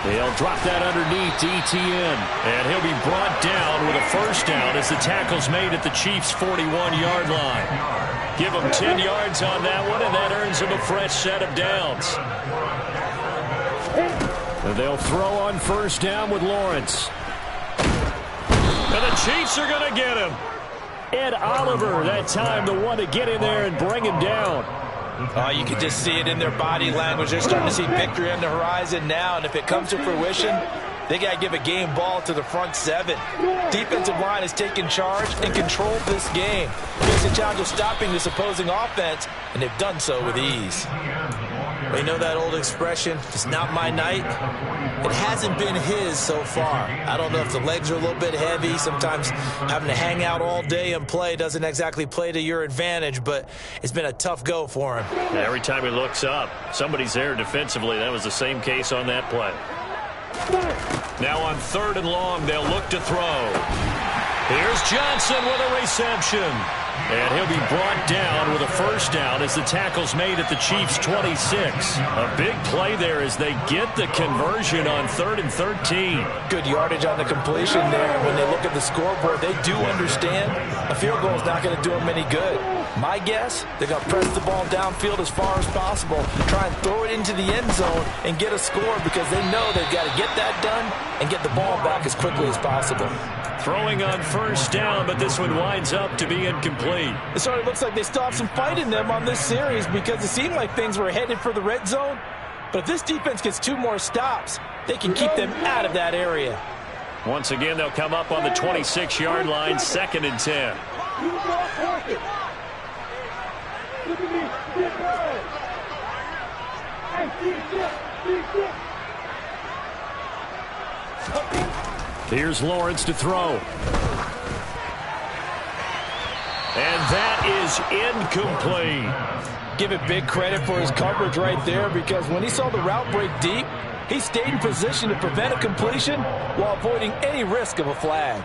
He'll drop that underneath to Etienne. And he'll be brought down with a 1st down as the tackle's made at the Chiefs' 41-yard line. Give him 10 yards on that one, and that earns him a fresh set of downs. And they'll throw on 1st down with Lawrence. And the Chiefs are going to get him. Ed Oliver, that time, the one to get in there and bring him down. You can just see it in their body language. They're starting to see victory on the horizon now, and if it comes to fruition, they got to give a game ball to the front 7. Defensive line has taken charge and controlled this game. There's a challenge of stopping this opposing offense, and they've done so with ease. You know that old expression, it's not my night? It hasn't been his so far. I don't know if the legs are a little bit heavy. Sometimes having to hang out all day and play doesn't exactly play to your advantage, but it's been a tough go for him. Every time he looks up, somebody's there defensively. That was the same case on that play. Now on 3rd and long, they'll look to throw. Here's Johnson with a reception. And he'll be brought down with a first down as the tackle's made at the Chiefs' 26. A big play there as they get the conversion on 3rd and 13. Good yardage on the completion there. When they look at the scoreboard, they do understand a field goal is not going to do them any good. My guess, they're going to press the ball downfield as far as possible, try and throw it into the end zone and get a score because they know they've got to get that done and get the ball back as quickly as possible. Throwing on first down, but this one winds up to be incomplete. It sort of looks like they still have some fight in them on this series because it seemed like things were headed for the red zone. But if this defense gets 2 more stops, they can keep them out of that area. Once again, they'll come up on the 26-yard line, 2nd and 10. Here's Lawrence to throw. And that is incomplete. Give it big credit for his coverage right there because when he saw the route break deep, he stayed in position to prevent a completion while avoiding any risk of a flag.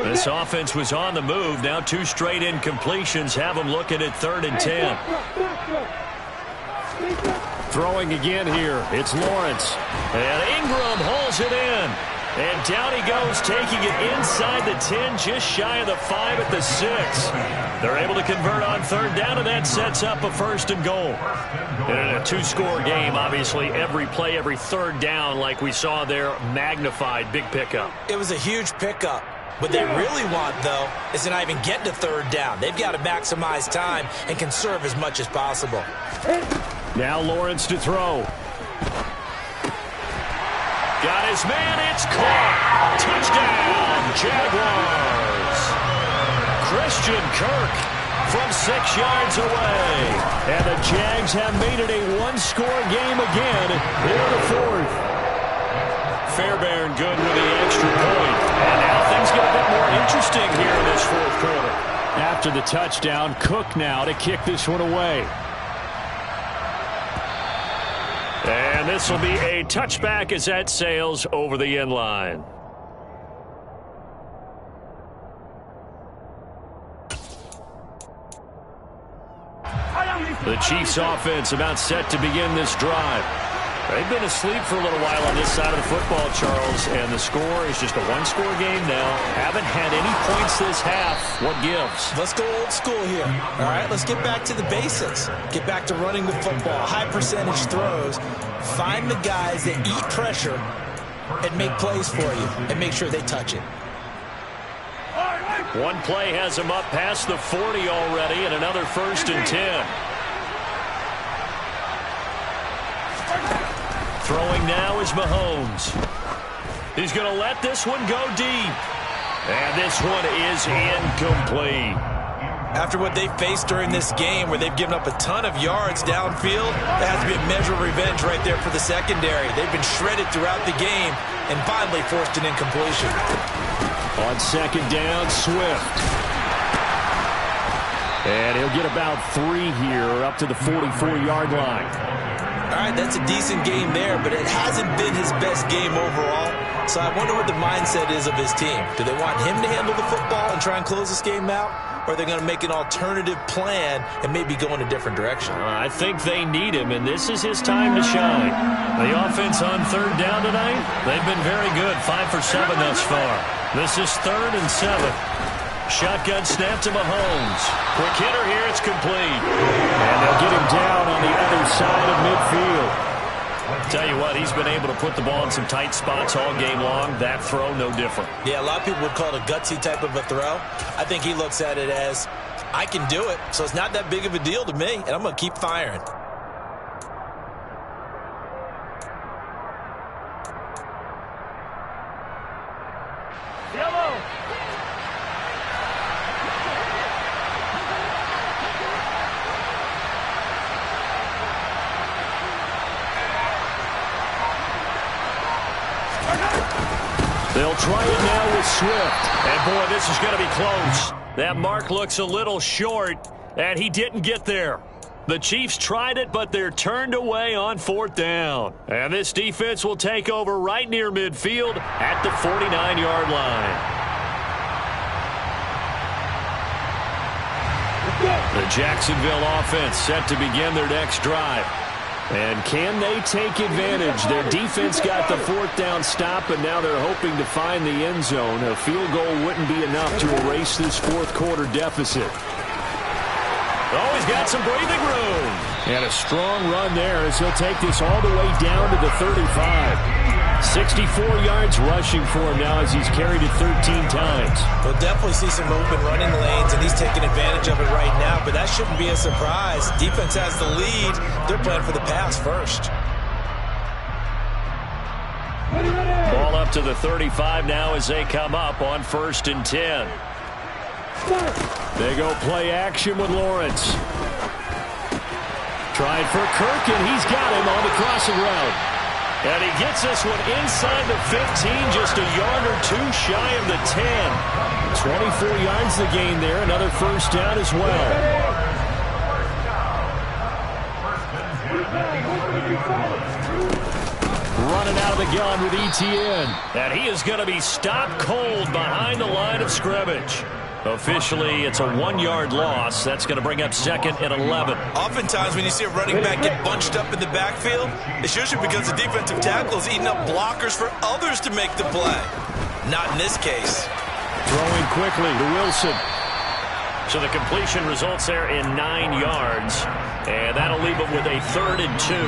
This offense was on the move. Now 2 straight incompletions have them looking at 3rd and 10. Throwing again here. It's Lawrence. And Ingram hauls it in. And down he goes, taking it inside the 10, just shy of the 5 at the 6. They're able to convert on 3rd down, and that sets up a 1st and goal. And in a 2-score game, obviously, every play, every 3rd down, like we saw there, magnified, big pickup. It was a huge pickup. What they really want, though, is to not even get to 3rd down. They've got to maximize time and conserve as much as possible. Now Lawrence to throw. Got his man, it's caught. Touchdown, Jaguars. Christian Kirk from 6 yards away. And the Jags have made it a 1-score game again here in the 4th. Fairbairn good with the extra point. And now things get a bit more interesting here in this 4th quarter. After the touchdown, Cook now to kick this one away. And this will be a touchback as that sails over the end line. The Chiefs offense about set to begin this drive. They've been asleep for a little while on this side of the football, Charles, and the score is just a 1-score game now. Haven't had any points this half. What gives? Let's go old school here. All right, let's get back to the basics. Get back to running the football, high percentage throws. Find the guys that eat pressure and make plays for you and make sure they touch it. One play has them up past the 40 already and another 1st and 10. Throwing now is Mahomes. He's going to let this one go deep. And this one is incomplete. After what they faced during this game where they've given up a ton of yards downfield, there has to be a measure of revenge right there for the secondary. They've been shredded throughout the game and finally forced an incompletion. On 2nd down, Swift. And he'll get about 3 here up to the 44-yard line. All right, that's a decent game there, but it hasn't been his best game overall. So I wonder what the mindset is of his team. Do they want him to handle the football and try and close this game out? Or are they going to make an alternative plan and maybe go in a different direction? I think they need him, and this is his time to shine. The offense on 3rd down tonight, they've been very good, 5 for 7 thus far. This is 3rd and 7. Shotgun snap to Mahomes. Quick hitter here, it's complete. And they'll get him down on the other side of midfield. Tell you what, he's been able to put the ball in some tight spots all game long. That throw, no different. Yeah, a lot of people would call it a gutsy type of a throw. I think he looks at it as, I can do it, so it's not that big of a deal to me, and I'm going to keep firing. Yellow. They'll try it now with Swift. And, boy, this is going to be close. That mark looks a little short, and he didn't get there. The Chiefs tried it, but they're turned away on 4th down. And this defense will take over right near midfield at the 49-yard line. The Jacksonville offense set to begin their next drive. And can they take advantage? Their defense got the 4th down stop, and now they're hoping to find the end zone. A field goal wouldn't be enough to erase this 4th quarter deficit. Oh, he's got some breathing room. And a strong run there as he'll take this all the way down to the 35. 64 yards rushing for him now as he's carried it 13 times. We'll definitely see some open running lanes, and he's taking advantage of it right now, but that shouldn't be a surprise. Defense has the lead. They're playing for the pass first. Ball up to the 35 now as they come up on 1st and 10. They go play action with Lawrence. Tried for Kirk, and he's got him on the crossing route. And he gets this one inside the 15, just a yard or two shy of the 10. 24 yards the gain there, another 1st down as well. Running out of the gun with Etienne. And he is going to be stopped cold behind the line of scrimmage. Officially, it's a 1-yard loss. That's going to bring up 2nd and 11. Oftentimes, when you see a running back get bunched up in the backfield, it's usually because the defensive tackle is eating up blockers for others to make the play. Not in this case. Throwing quickly to Wilson. So the completion results there in 9 yards. And that'll leave them with a 3rd and 2.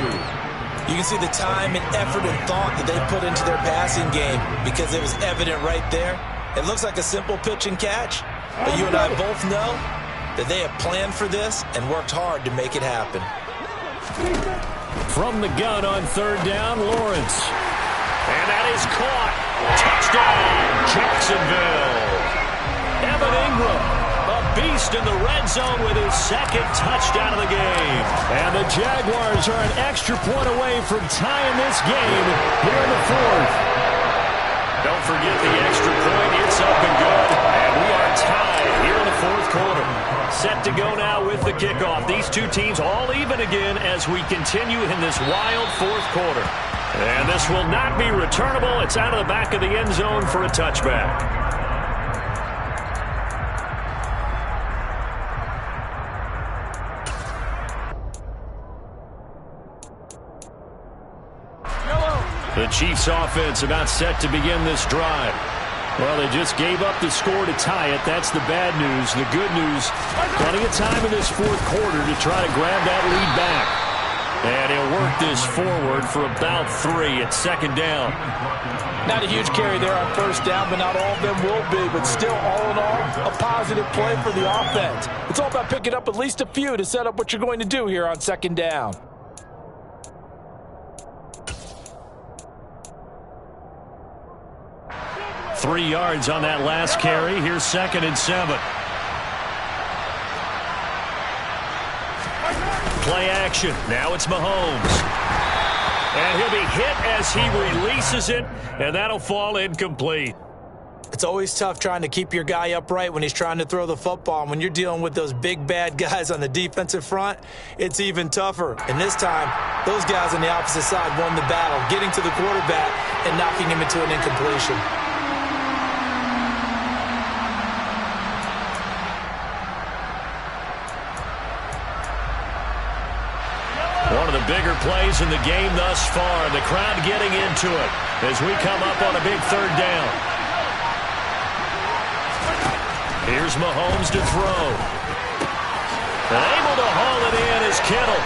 You can see the time and effort and thought that they put into their passing game because it was evident right there. It looks like a simple pitch and catch. But you and I both know that they have planned for this and worked hard to make it happen. From the gun on 3rd down, Lawrence. And that is caught. Touchdown, Jacksonville. Evan Ingram, a beast in the red zone with his 2nd touchdown of the game. And the Jaguars are an extra point away from tying this game here in the 4th. Don't forget the extra point. It's up and good. And we are tied here in the 4th quarter. Set to go now with the kickoff. These two teams all even again as we continue in this wild 4th quarter. And this will not be returnable. It's out of the back of the end zone for a touchback. The Chiefs offense about set to begin this drive. Well, they just gave up the score to tie it. That's the bad news. The good news, plenty of time in this 4th quarter to try to grab that lead back. And he'll work this forward for about 3 at 2nd down. Not a huge carry there on 1st down, but not all of them will be. But still, all in all, a positive play for the offense. It's all about picking up at least a few to set up what you're going to do here on 2nd down. Three yards on that last carry. Here's 2nd and 7. Play action. Now it's Mahomes. And he'll be hit as he releases it, and that'll fall incomplete. It's always tough trying to keep your guy upright when he's trying to throw the football. And when you're dealing with those big, bad guys on the defensive front, it's even tougher. And this time, those guys on the opposite side won the battle, getting to the quarterback and knocking him into an incompletion. One of the bigger plays in the game thus far. The crowd getting into it as we come up on a big 3rd down. Here's Mahomes to throw. Able to haul it in is Kittle.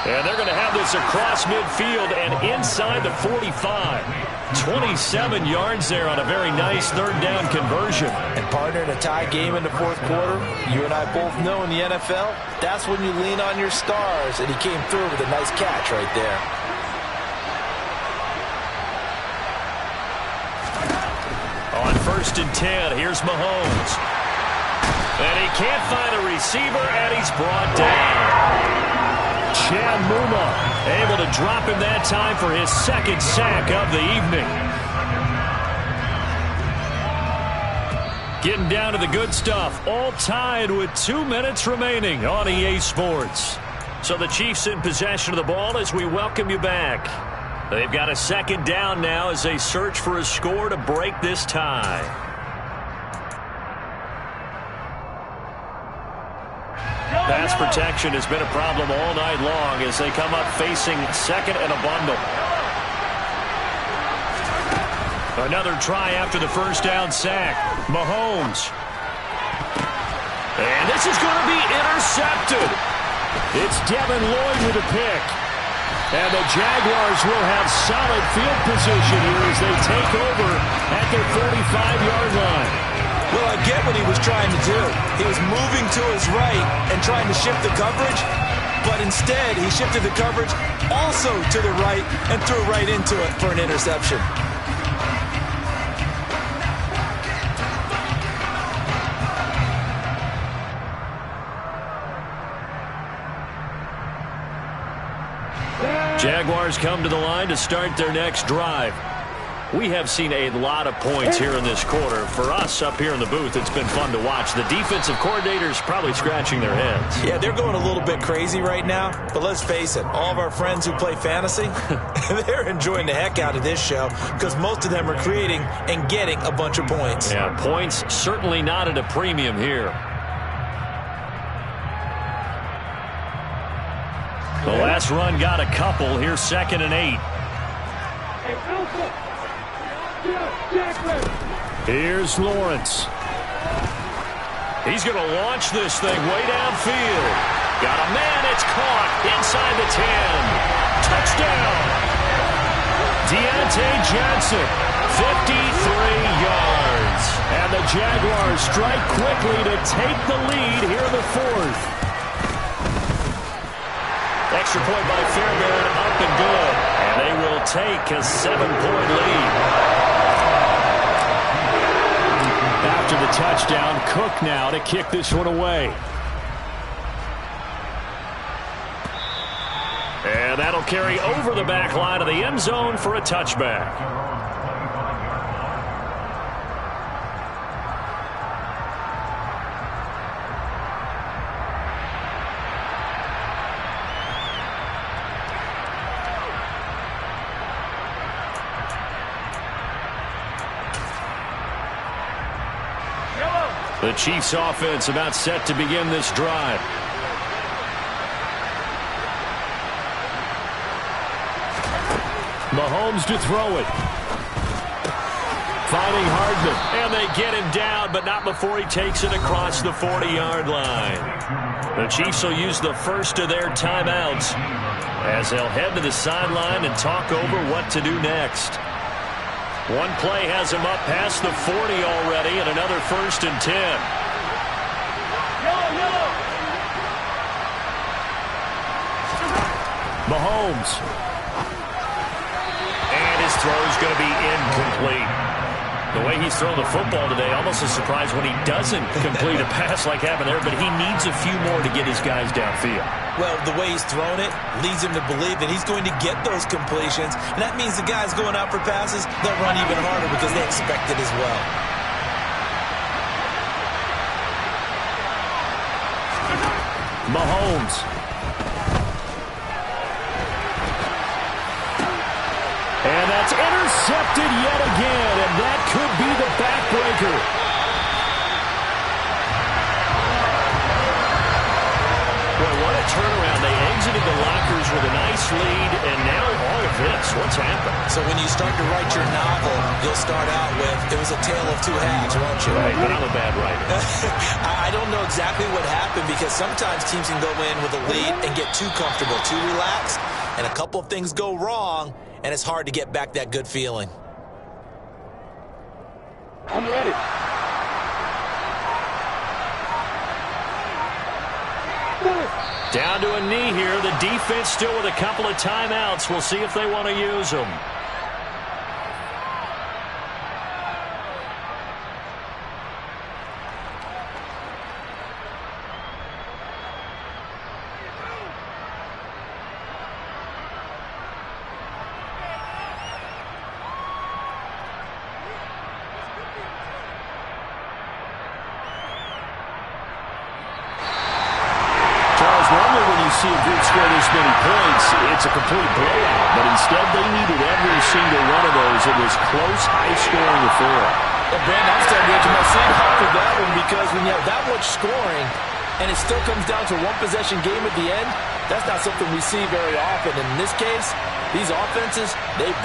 And they're going to have this across midfield and inside the 45. 27 yards there on a very nice 3rd down conversion. And partner, in a tie game in the 4th quarter, you and I both know in the NFL, that's when you lean on your stars. And he came through with a nice catch right there. On 1st and 10, here's Mahomes. And he can't find a receiver, and he's brought down. Chad Muma able to drop him that time for his 2nd sack of the evening. Getting down to the good stuff. All tied with 2 minutes remaining on EA Sports. So the Chiefs in possession of the ball as we welcome you back. They've got a second down now as they search for a score to break this tie. Pass protection has been a problem all night long as they come up facing second and a bundle. Another try after the first down sack. Mahomes. And this is going to be intercepted. It's Devin Lloyd with a pick. And the Jaguars will have solid field position here as they take over at their 45-yard line. Well, I get what he was trying to do. He was moving to his right and trying to shift the coverage, but instead he shifted the coverage also to the right and threw right into it for an interception. Jaguars come to the line to start their next drive. We have seen a lot of points here in this quarter. For us up here in the booth, it's been fun to watch. The defensive coordinators probably scratching their heads. Yeah, they're going a little bit crazy right now, but let's face it, all of our friends who play fantasy, they're enjoying the heck out of this show because most of them are creating and getting a bunch of points. Yeah, points certainly not at a premium here. The last run got a couple. Here's 2nd and 8. Here's Lawrence. He's going to launch this thing way downfield. Got a man. It's caught inside the 10. Touchdown. Deontay Johnson, 53 yards. And the Jaguars strike quickly to take the lead here in the 4th. Extra point by Fairbairn, up and good. And they will take a 7-point lead. After the touchdown, Cook now to kick this one away. And that'll carry over the back line of the end zone for a touchback. The Chiefs offense about set to begin this drive. Mahomes to throw it. Finding Hardman. And they get him down, but not before he takes it across the 40-yard line. The Chiefs will use the first of their timeouts as they'll head to the sideline and talk over what to do next. One play has him up past the 40 already, and another 1st and 10. Mahomes. And his throw is going to be incomplete. The way he's thrown the football today, almost a surprise when he doesn't complete a pass like happened there, but he needs a few more to get his guys downfield. Well, the way he's thrown it leads him to believe that he's going to get those completions, and that means the guys going out for passes, they'll run even harder because they expect it as well. Mahomes. And that's intercepted yet again, and that could be the backbreaker. Boy, what a turnaround. They exited the lockers with a nice lead, and now all of this. What's happened? So when you start to write your novel, you'll start out with, it was a tale of two halves, won't you? Right, but I'm a bad writer. I don't know exactly what happened because sometimes teams can go in with a lead and get too comfortable, too relaxed, and a couple of things go wrong, and it's hard to get back that good feeling. I'm ready. Down to a knee here. The defense still with a couple of timeouts. We'll see if they want to use them. See a good score this many points, it's a complete blowout. But instead, they needed every single one of those. It was close, high-scoring affair. Well, Brandon, I'm starting to get to my seat after that one because when you have that much scoring and it still comes down to a one-possession game at the end, that's not something we see very often. And in this case, these offenses, they